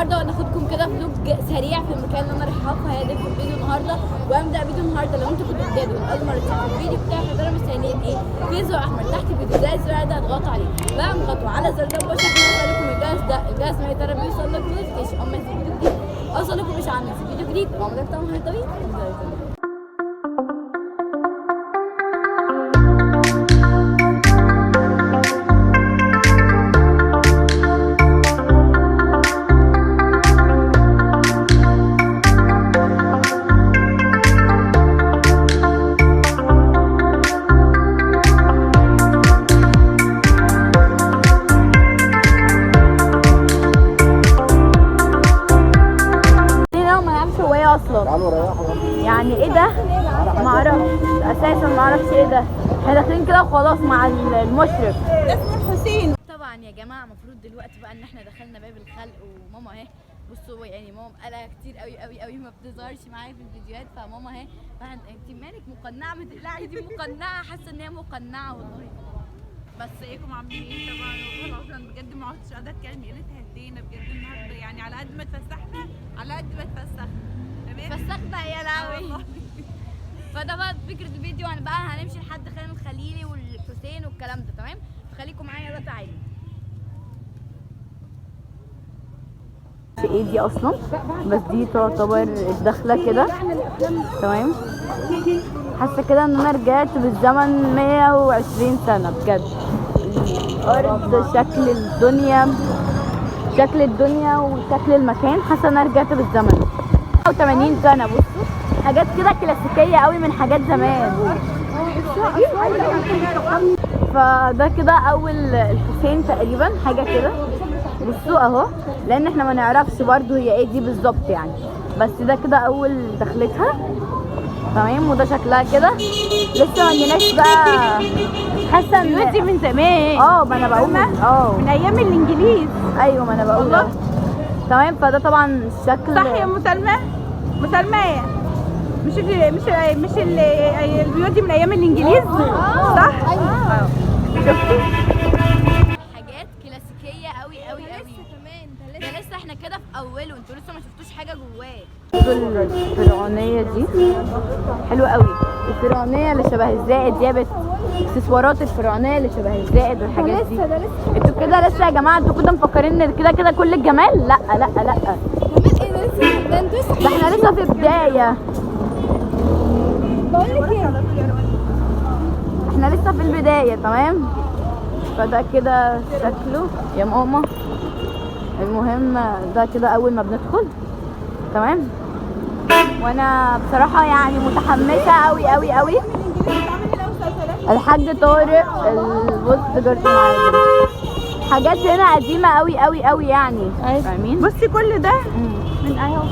النهارده هناخدكم كده فلوج سريع في المكان اللي انا رايحاه. فهدف الفيديو النهارده وابدا فيديو النهارده لو انتوا كنتوا جداد واول مره تشوفوا الفيديو بتاعي فترى مستنيين ايه؟ في زر احمر تحت الفيديو زي الزر ده اضغطوا عليه، بقى اضغطوا على الزر ده عشان يوصل لكم الجرس ما يترى بيوصل لكم نوتيفيكيشن اما ينزل فيديو جديد اوصل لكم مش عامل فيديو جديد وعمرك طبعا طويل. يعني ايه ده؟ معرفش اساسا، معرفش ايه ده. احنا داخلين كده وخلاص مع المشرف. ده اسمه الحسين. طبعا يا جماعه المفروض دلوقتي بقى ان احنا دخلنا باب الخلق وماما اهي. بصوا يعني ماما بقالها كتير قوي قوي قوي ما بتظهرش معايا في الفيديوهات، فماما اهي. انت مالك مقنعه؟ ما تقلعي، دي مقنعه، حاسه ان هي مقنعه والله. بس ايكم عاملين ايه؟ طبعا والله العظيم بجد ما عدتش قادره اتكلم، يا ريت هدينا بجد النهارده، يعني على قد ما اتفسحنا على قد ما اتفسحنا. تمام؟ فسخنا يا لهوي. فده بقى فكره الفيديو، بقى هنمشي لحد خان الخليلي والحسين والكلام ده. تمام؟ فخليكم معايا بقى، تعالوا. ايه دي اصلا؟ بس دي تعتبر الدخله كده. تمام؟ حاسه كده ان انا رجعت بالزمن 120 سنه بجد. الارض، شكل الدنيا وشكل المكان، حاسه ان انا رجعت بالزمن 80 سنه. بصوا حاجات كده كلاسيكيه قوي من حاجات زمان. فده كده اول الحسين تقريبا، حاجه كده. بصوا اهو، لان احنا ما نعرفش برضو هي ايه دي بالظبط يعني، بس ده كده اول دخلتها. تمام؟ وده شكلها كده. لسه ما جيناش بقى، حاسه ان دي من زمان. ما انا بقول من ايام الانجليز. ايوه ما انا بقول. تمام؟ فده طبعا الشكل. صح يا مسلمه؟ مش البيوت دي من ايام الانجليز؟ صح؟ ايوه. شفتوا حاجات كلاسيكيه قوي قوي قوي. ده لسه احنا كده في اوله، انتوا لسه ما شفتوش حاجه جواه. الفرعونيه دي حلوه قوي. الفرعونيه اللي شبه الزائد دي، اكسسوارات الفرعونيه اللي شبه الزائد والحاجات دي. انتوا كده لسه يا جماعه، انتوا كده مفكرين ان كده كل الجمال. لا لا لا، ده احنا لسه في بدايه. احنا لسه في البدايه. تمام؟ فده كده شكله يا ماما. المهم ده كده اول ما بندخل. تمام؟ وانا بصراحه يعني متحمسه قوي قوي قوي. الحاج طارق البص جرس معايا، حاجات هنا قديمه قوي قوي قوي يعني. فاهمين؟ بصي كل ده من ايام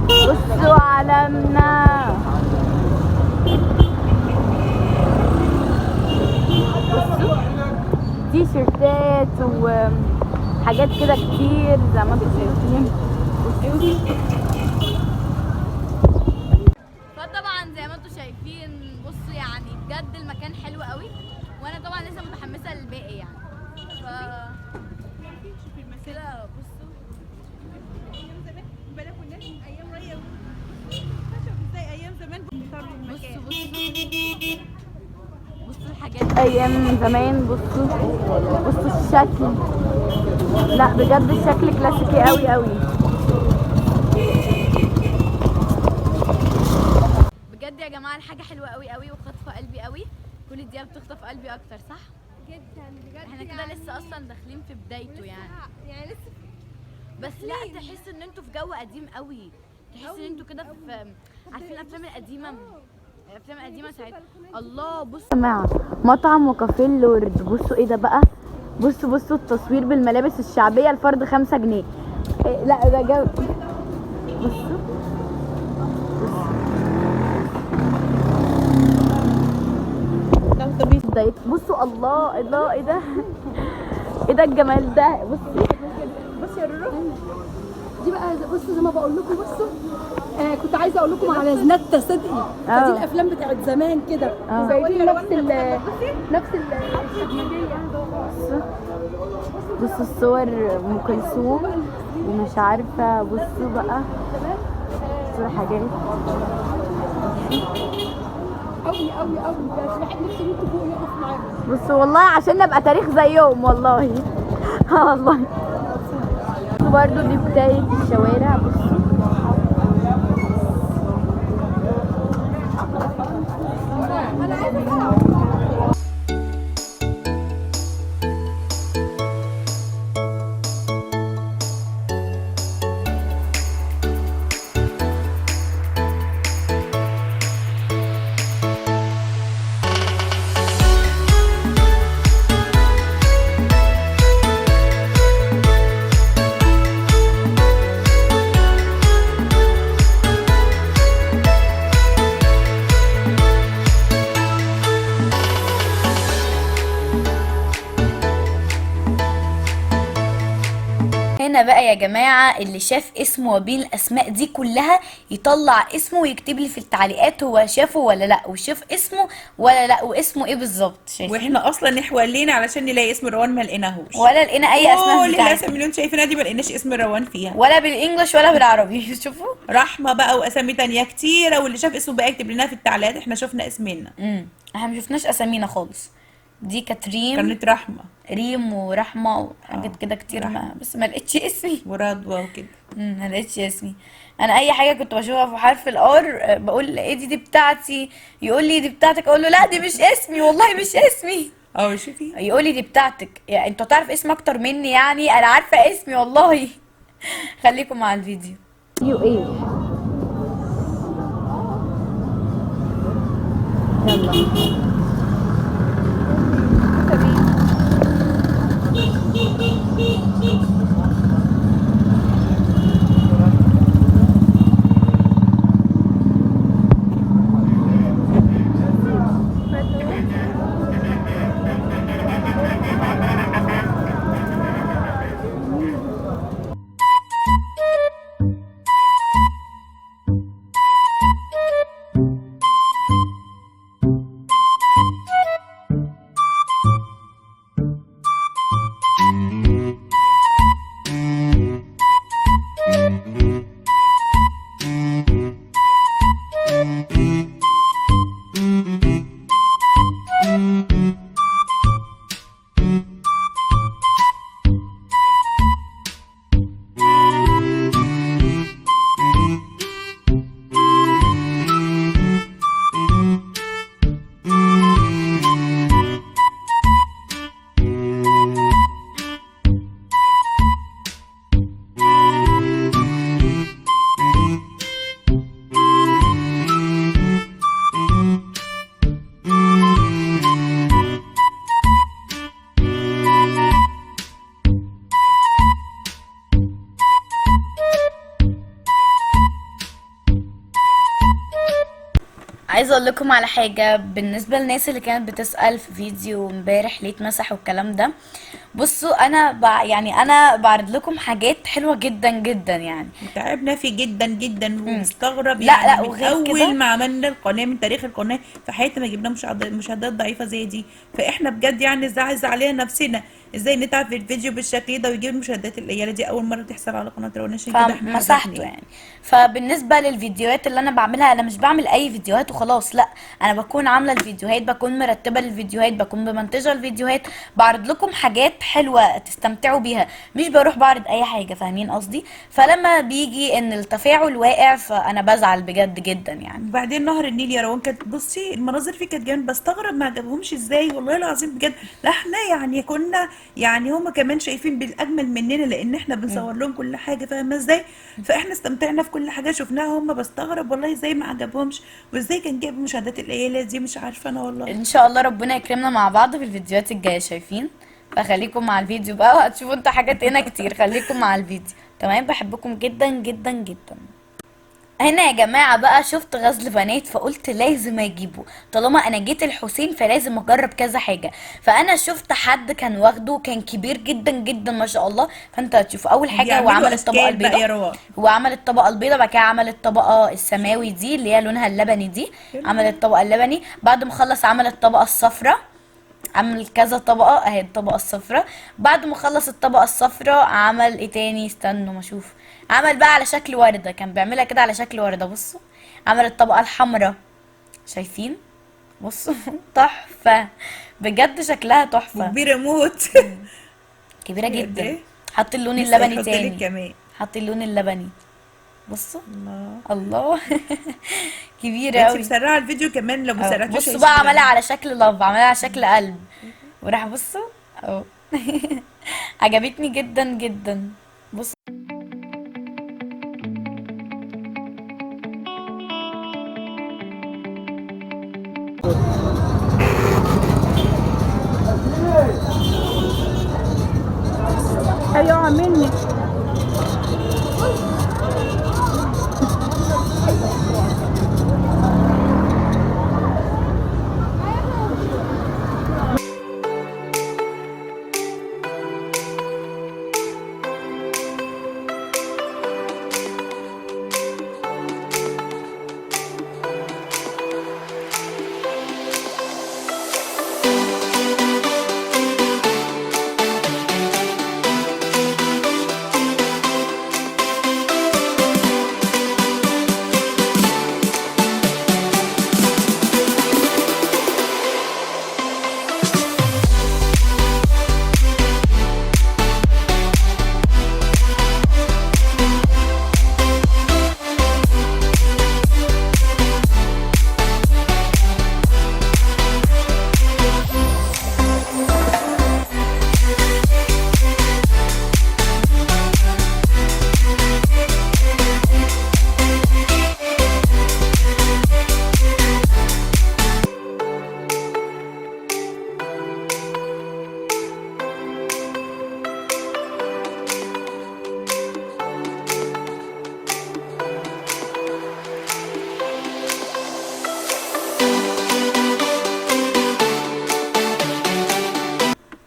بصوا علمنا. بصوا تي شيرتات وحاجات كده كتير زي ما انتم شايفين. فطبعا زي ما انتم شايفين بصوا يعني بجد المكان حلو قوي، وانا طبعا لسه متحمسه للباقي يعني. كده بصوا ايام زمان، بالك والناس ايام ريا ازاي ايام زمان. بصوا الحاجات ايام زمان. بصوا الشكل. لا بجد الشكل كلاسيكي قوي قوي بجد يا جماعه. الحاجه حلوه قوي قوي وخاطفه قلبي قوي. كل دي بتخطف قلبي اكتر، صح جدا بجد. احنا كده يعني لسه اصلا داخلين في بدايته يعني لسه. بس لا تحس ان انتوا في جو قديم قوي. تحس ان انتوا كده في، عارفين الافلام القديمه؟ الافلام القديمه ساعتها. الله بصوا يا جماعه، مطعم وكافيه اللورد. بصوا ايه ده بقى. بصوا التصوير بالملابس الشعبيه، الفرد 5 جنيه. إيه لا ده جو. بصوا بصوا الله الله، ايه ده؟ ايه ده الجمال ده؟ بصي يا رورو، دي بقى بصوا زي ما بقول لكم، بصوا كنت عايزه اقول لكم على زناتة صدقي. فدي الافلام بتاعت زمان كده، زي نفس بصوا الصور ام كلثوم ومش عارفه. بصوا بقى صور حاجات قوي قوي قوي، بس الواحد نفسه ينط فوق يقف معاهم. بصوا والله عشان نبقى تاريخ زيهم والله. والله برضو دي بداية الشوارع. بصوا هنا بقى يا جماعة اللي شاف اسمه وبين الأسماء دي كلها يطلع اسمه ويكتب لي في التعليقات هو شافه ولا لأ، وشاف اسمه ولا لأ، واسمه ايه بالظبط. شايفين؟ واحنا اصلا حوالينا علشان نلاقي اسم روان ما لقيناهوش، ولا لقينا أي أسماء كل بتاعتها، الاسامي اللي انتوا شايفينها دي ما لقيناش اسم روان فيها، ولا بالإنجلش ولا بالعربي. شوفوا رحمه بقى واسامي تانية كتيره، واللي شاف اسمه بقى يكتب لنا في التعليقات. احنا شفنا اسمنا. احنا مشوفناش أسامينا خالص. دي كانت ريم، كانت رحمه ريم ورحمة وحاجات كده كتير، بس ما لقيتش اسمي. ورضوى وكده. ما لقيتش اسمي. انا اي حاجه كنت بشوفها في حرف الار بقول ايه دي بتاعتي، يقول لي دي بتاعتك، اقول له لا دي مش اسمي والله مش اسمي. شوفي يقول لي دي بتاعتك، يعني انت تعرف اسم اكتر مني؟ يعني انا عارفه اسمي والله. خليكم مع الفيديو. ايه يلا عايزه اقول لكم على حاجه بالنسبه للناس اللي كانت بتسال في فيديو امبارح ليه اتمسح والكلام ده. بصوا انا يعني انا بعرض لكم حاجات حلوه جدا جدا، يعني تعبنا فيه جدا جدا ومستغرب. لا يعني لا من وغير اول كده ما عملنا القناه، من تاريخ القناه في حياتنا ما جبنا مشاهدات ضعيفه زي دي. فاحنا بجد يعني زعل علينا نفسنا ازاي نتعب في الفيديو بالشكل ده ويجيب المشاهدات القليله دي. اول مره تحصل على قناه روان، عشان كده احنا فمسحته يعني. فبالنسبه للفيديوهات اللي انا بعملها، انا مش بعمل اي فيديوهات وخلاص، لا انا بكون عامله الفيديوهات، بكون مرتبه الفيديوهات، بكون بمنتجه الفيديوهات، بعرض لكم حاجات حلوه تستمتعوا بيها، مش بروح بعرض اي حاجه. فاهمين قصدي؟ فلما بيجي ان التفاعل واقع فانا بزعل بجد جدا يعني. وبعدين نهر النيل يا روان، كانت بصي المناظر فيه كانت جامد، بستغرب ما عجبهمش ازاي والله العظيم بجد. لا احنا يعني كنا يعني هما كمان شايفين بالاجمل مننا، لان احنا بنصور لهم كل حاجه، فاهمه ازاي؟ فاحنا استمتعنا في كل حاجه شفناها. هما بستغرب والله ازاي ما عجبهمش، وازاي كان جايب المشاهدات القليله دي، مش عارفه انا والله. ان شاء الله ربنا يكرمنا مع بعض في الفيديوهات الجايه، شايفين؟ فخليكم مع الفيديو بقى وهتشوفوا انتوا حاجات هنا كتير. خليكم مع الفيديو. تمام؟ بحبكم جدا جدا جدا. هنا يا جماعة بقى شفت غزل بنات، فقلت لازم اجيبه، طالما انا جيت الحسين فلازم اجرب كذا حاجة. فانا شفت حد كان واخده، كان كبير جدا جدا ما شاء الله. فانت هتشوف اول حاجة هو وبيعملوا عمل الطبقة اشكال بقى يا البيضاء. روان. هو عمل الطبقة البيضاء، بعد كده عمل الطبقة السماوي دي اللي هي لونها اللبني دي. عمل الطبقة اللبني، بعد ما خلص عمل الطبقة الصفراء. عمل كذا طبقة اهي الطبقة الصفراء. بعد ما خلص الطبقة الصفراء عمل ايه تاني؟ استنوا ما اشوف. عمل بقى على شكل وردة، كان بيعملها كده على شكل وردة، بصوا. عمل الطبقة الحمراء، شايفين؟ بصوا تحفة بجد، شكلها تحفة. وكبيرة موت. كبيرة شوفي قد جدا. ايه. حط اللون لسه اللبني هيحط لك تاني. كمان. حط اللون اللبني، بصوا. الله. الله كبيرة انت اوي. مسرعة الفيديو كمان، لو اهو مسرعتوش بصوا بقى، هيشيل عملها منك. على شكل لاف، عملها على شكل قلب، وراح بصوا اهو. عجبتني جدا جدا. بص. هيقع مني.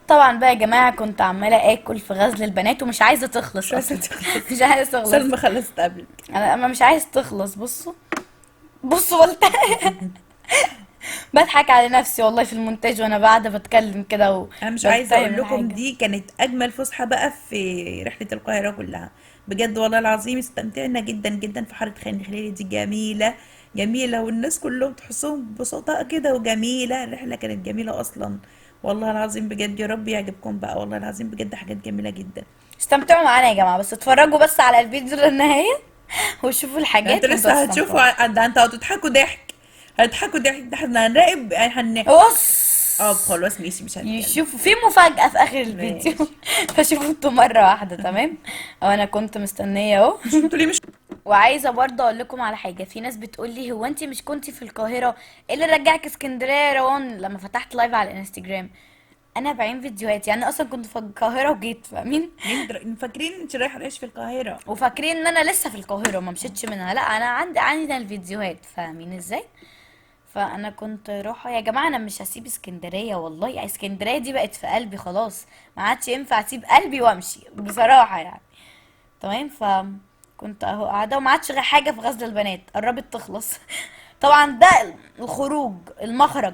طبعا بقى يا جماعة كنت عمالة اكل في غزل البنات ومش عايزة تخلص مش عايزة اصلا. تخلص. مش عايزة تخلص. سلمى خلصت قبلك. انا مش عايز تخلص. بصوا بصوا قلت. بضحك على نفسي والله في المونتاج وانا قاعدة بتكلم كده انا مش عايزه اقول وبستعمل لكم حاجة. دي كانت اجمل فسحه بقى في رحله القاهره كلها. بجد والله العظيم استمتعنا جدا جدا في حاره خان خليلي دي. جميله جميله، والناس كلهم تحسهم بسطاء كده وجميله. الرحله كانت جميله اصلا. والله العظيم بجد يا رب يعجبكم بقى. والله العظيم بجد حاجات جميله جدا. استمتعوا معانا يا جماعة، بس اتفرجوا بس على الفيديو للنهاية وشوفوا ده الحاجات انتوا وانتوا لسه هتشوفوا هتستمتعوا. ده انتوا هتضحكوا ضحك. هتضحكوا ضحك. ده احنا هنراقب بص. اه خلاص ماشي مش هنتكلم. يشوفوا في مفاجأة في آخر الفيديو. ماشي. فشوفوا انتوا مرة واحدة تمام. او انا كنت مستنية اهو. مش انتوا ليه مش وعايزه برضه اقول لكم على حاجه. في ناس بتقول لي هو انت مش كنتي في القاهره؟ ايه اللي رجعك اسكندريه يا روان لما فتحت لايف على الانستجرام؟ انا بعين فيديوهات يعني، اصلا كنت في القاهره وجيت، فاهمين؟ فاكرين انت رايحه تعيش في القاهره؟ وفاكرين ان انا لسه في القاهره ما مشيتش منها. لا انا عندي الفيديوهات، فاهمين ازاي؟ فانا كنت رايحه يا جماعه. انا مش هسيب اسكندريه والله، يعني اسكندريه دي بقت في قلبي خلاص. ما عادش ينفع اسيب قلبي وامشي بصراحه يعني. تمام. كنت اهو قاعده وما عادش غير حاجه في غزل البنات قربت تخلص. طبعا ده الخروج، المخرج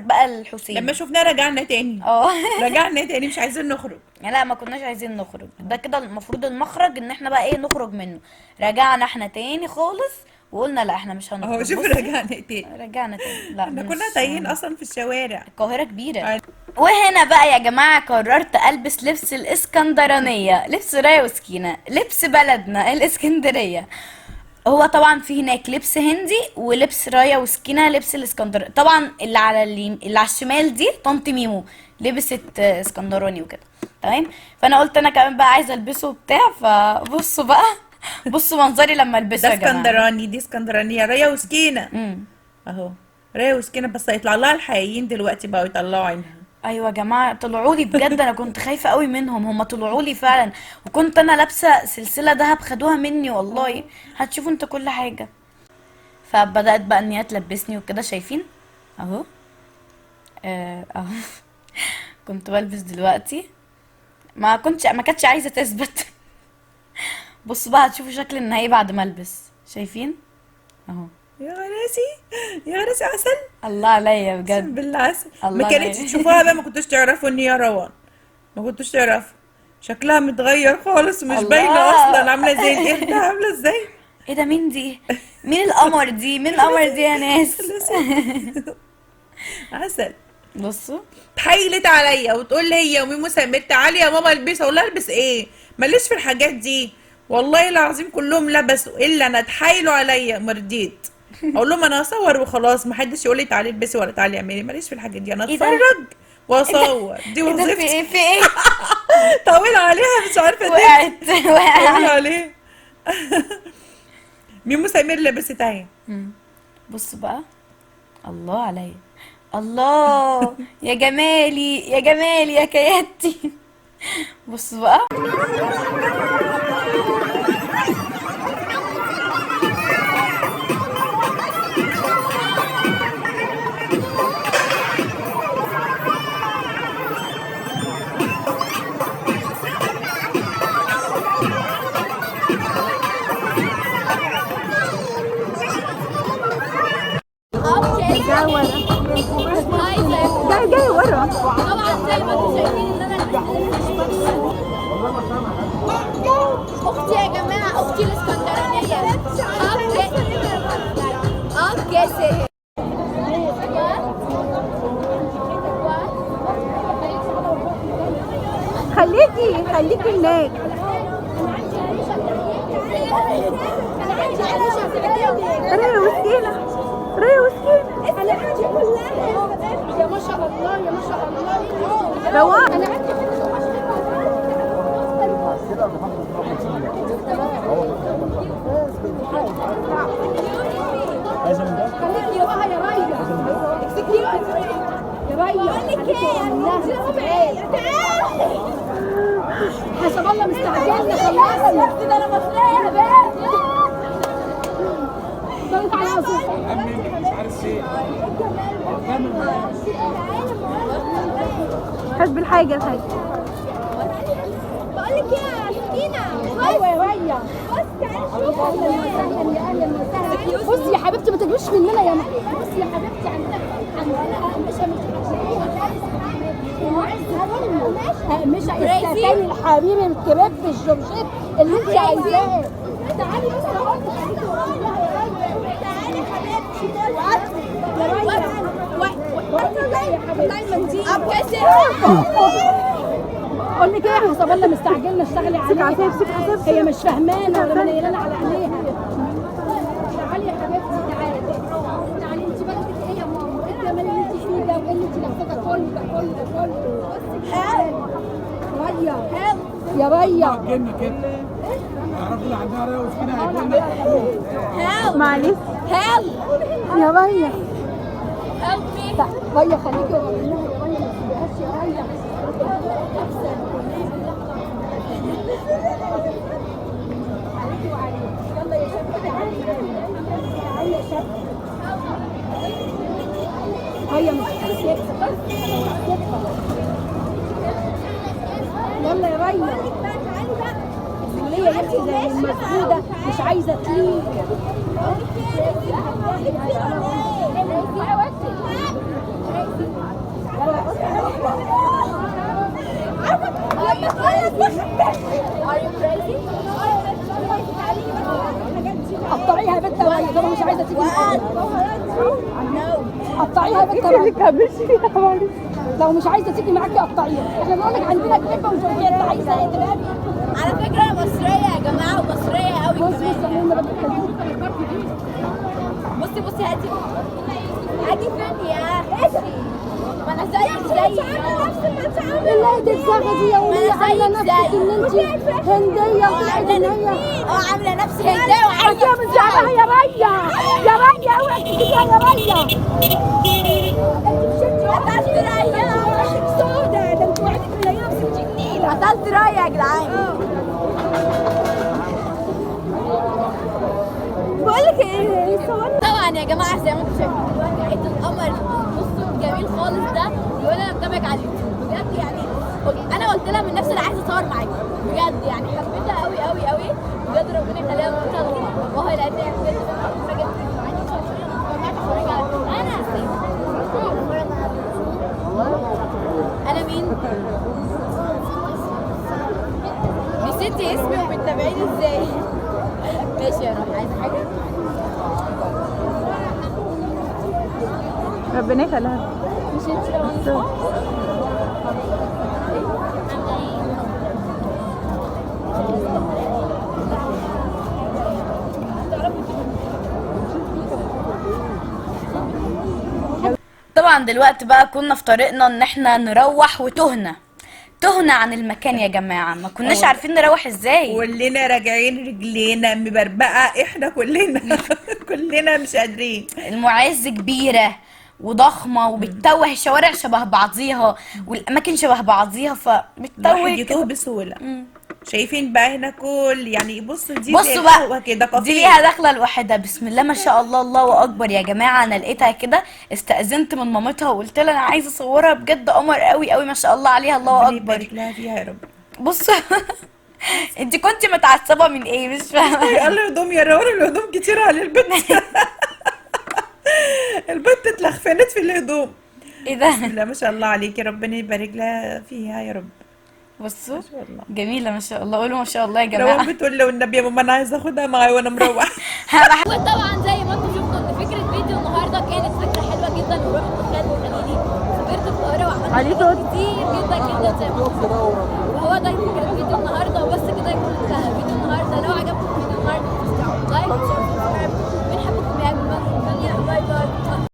بقى لما الحسين. شفناه رجعنا تاني. اه. رجعنا تاني مش عايزين نخرج. يعني لا ما كناش عايزين نخرج، ده كده المفروض المخرج ان احنا بقى ايه نخرج منه. رجعنا احنا تاني خالص وقلنا لا احنا مش اهو هنخرج. شوف بصي رجعنا تاني. رجعنا تاني. لا احنا مش كنا تايهين اصلا في الشوارع. القاهرة كبيرة. أي- وهنا بقى يا جماعة قررت ألبس لبس الإسكندرانية، لبس رايا وسكينة، لبس بلدنا الإسكندرية. هو طبعا في هناك لبس هندي ولبس رايا وسكينة لبس الإسكندر. طبعا اللي على الشمال دي طنط ميمو لبست اسكندراني وكده. تمام. فأنا قلت أنا كمان بقى عايزة ألبسه وبتاع. فبصوا بقى. بصوا منظري لما ألبسه ده يا جماعة. اسكندراني، دي اسكندرانية ريا وسكينة. امم اهو ريا وسكينة، بس هيطلع لها الحقيقيين دلوقتي بقوا يطلعوا عينها. ايوه يا جماعه طلعوا لي بجد، انا كنت خايفه قوي منهم، هم طلعوا لي فعلا. وكنت انا لابسه سلسله دهب خدوها مني والله. هتشوفوا انتوا كل حاجه. فبدات بقى ان هي تلبسني وكده، شايفين اهو. اهو. كنت بلبس دلوقتي، ما كانتش عايزه تثبت. بصوا بقى هتشوفوا شكل النهائي بعد ما البس، شايفين اهو. يا غراسي، يا غراسي عسل. الله عليا اقسم بجد. بالله عسل. ما الله كانتش عليا. تشوفوها بقى ما كنتوش تعرفوا ان هي روان، ما كنتوش تعرفوا. شكلها متغير خالص ومش باينه اصلا، الله. عامله زي القرد، عامله ازاي. ايه ده؟ مين دي؟ مين القمر دي؟ مين القمر دي يا ناس؟ عسل. بصوا اتحايلت عليا وتقول لي هي وميمو سمير تعالي يا ماما البسها، اقول لها البس ايه؟ ماليش في الحاجات دي والله العظيم، كلهم لبسوا الا انا، اتحايلوا عليا ما رضيت. اقول لهم انا هصور وخلاص، ما حدش يقول لي تعالي البسي ولا تعالي اعملي، ماليش في الحاجات دي، انا ايه ده؟ اتفرج واصور، دي ايه ده؟ في وظيفتي. ايه؟ في ايه؟ طويل عليها مش عارفه دي. وقعت طويل وقعت. عليها. ميمو سمير لبست اهي. بصوا بقى، الله عليا، الله يا جمالي يا جمالي يا كياتي. بصوا بقى. جاي ورا. طبعا زي ما انتم شايفين ان انا اختي يا جماعه، اختي الاسكندرانيه. اوكي سي. خليكي هناك. ريا وسكينة، ريا وسكينة. يا ما شاء الله يا ما شاء الله. روان. خليكي بقى يا ريا. امسكي يا ريا. بقول لك ايه؟ تعالي. حسب الله مستعجلنا خلصنا. كده انا مصريه يا بنت. ضغط على عصير. حسب الحاجة يا حاج. بقول لك ايه يا سكينة؟ ايوه يا ريا. بصي يا حبيبتي ما تجيبش مننا يا بصي يا حبيبتي مش استني الحبيب الكباب بالجمشيت اللي انت عايزاه. تعالي بس تعالي حبيبتي يا حبيبتي. اقول لك ايه، حسب الله مستعجلنا اشتغلي عليها. هي مش فاهمانه ولا منيلانا على عينيها. تعالي يا حبيبتي تعالي. تعالي انت بلدك ايه يا ماما؟ ايه الجمال اللي انت فيه ده وايه اللي انت لابساه ده كله ده كله ده كله. ريا يا ريا. جنة كده. اعرفوا اللي عندها ريا وسكينة هيجنة. معلش يا ريا. ريا خليكي وريناها يا ريا، ما تسيبيهاش يا ريا. عليكي وعليك. يلا يا شباب تعالي تعالي يا شباب. هيا مش هتسيبها. يلا يا ريا. ليه يا بنتي زي المسدودة مش عايزة تليق. قطعيها يا بنت ريا، طب مش عايزة تيجي معانا. قطعيها يا بنت ريا. لو مش عايزة تيجي معاكي قطعيها. احنا بنقول لك عندنا كريبة وجمهورية، انت عايزة ايه دلوقتي؟ على فكره انا مصريه يا جماعه، ومصريه قوي كمان. بصي هاتي فين يا اختي؟ ما انا زيك بالله دي الزاغة دي يا ولية، عاملة نفسك ان انت هندية وطلعت ان هي عامله نفسي هنديه وعايزه من شعبها يا ريا. يا ريا اوعي تجيبيها يا ريا. انت مش ريا. رأي يا جدعان. بقول لك ايه، طبعا يا جماعه زي ما انتم شايفين دلوقتي عيد القمر بصوا الجميل خالص ده، بيقول انا متابعك على اليوتيوب بجد يعني. انا قلت لها من نفسي انا عايزه اصور معاكي بجد يعني، حبيتها قوي قوي قوي بجد. ربنا يخليها لمامتها وباباها لان هي بجد بجد انا مين؟ نسيتي اسمي وبتتابعيني ازاي؟ ماشي يا روحي، عايزه حاجه؟ ربنا يخليها. مش انت لو طبعا دلوقتي بقى كنا في طريقنا ان احنا نروح وتهنا عن المكان يا جماعه، ما كناش عارفين نروح ازاي. كلنا راجعين رجلينا مبربقه، احنا كلنا كلنا مش قادرين. المعز كبيره وضخمه وبتتوه، الشوارع شبه بعضيها والاماكن شبه بعضيها فبتتوه الواحد يتوه كده. بسهوله. شايفين بقى هنا يعني بصوا دي زي بصوا قهوة بقى كده، دي كافيه. ليها دخله لوحدها، بسم الله ما شاء الله، الله اكبر يا جماعه. انا لقيتها كده استأذنت من مامتها وقلت لها انا عايزه اصورها بجد، قمر قوي قوي ما شاء الله عليها، الله ربنا اكبر. يبارك لها فيها يا رب. بصوا انت كنت متعصبه من ايه؟ مش فاهمه. قال له هدوم يا روان، الهدوم كتير على البنت. البنت اتلخفنت في الهدوم. ايه ده؟ بسم الله ما شاء الله عليكي، ربنا يبارك لها فيها يا رب. بصوا ما شاء الله. جميله ما شاء الله، قولوا ما شاء الله يا جماعه. روان بتقول له والنبي يا ماما انا عايزه اخدها معايا وانا مروحه. وطبعا زي ما انتم شفتوا ان فكره فيديو النهارده كانت فكره حلوه جدا، ورحت مكان خليني سافرت القاهره وعملت حاجات كتير جدا جدا زي ما انتم شفتوا. وهو ده فكره فيديو النهارده، وبس كده يكون انتهى فيديو النهارده. لو عجبكم فيديو النهارده لايك وشير وسبسكرايب. بنحبكم يا جماعه، باي باي.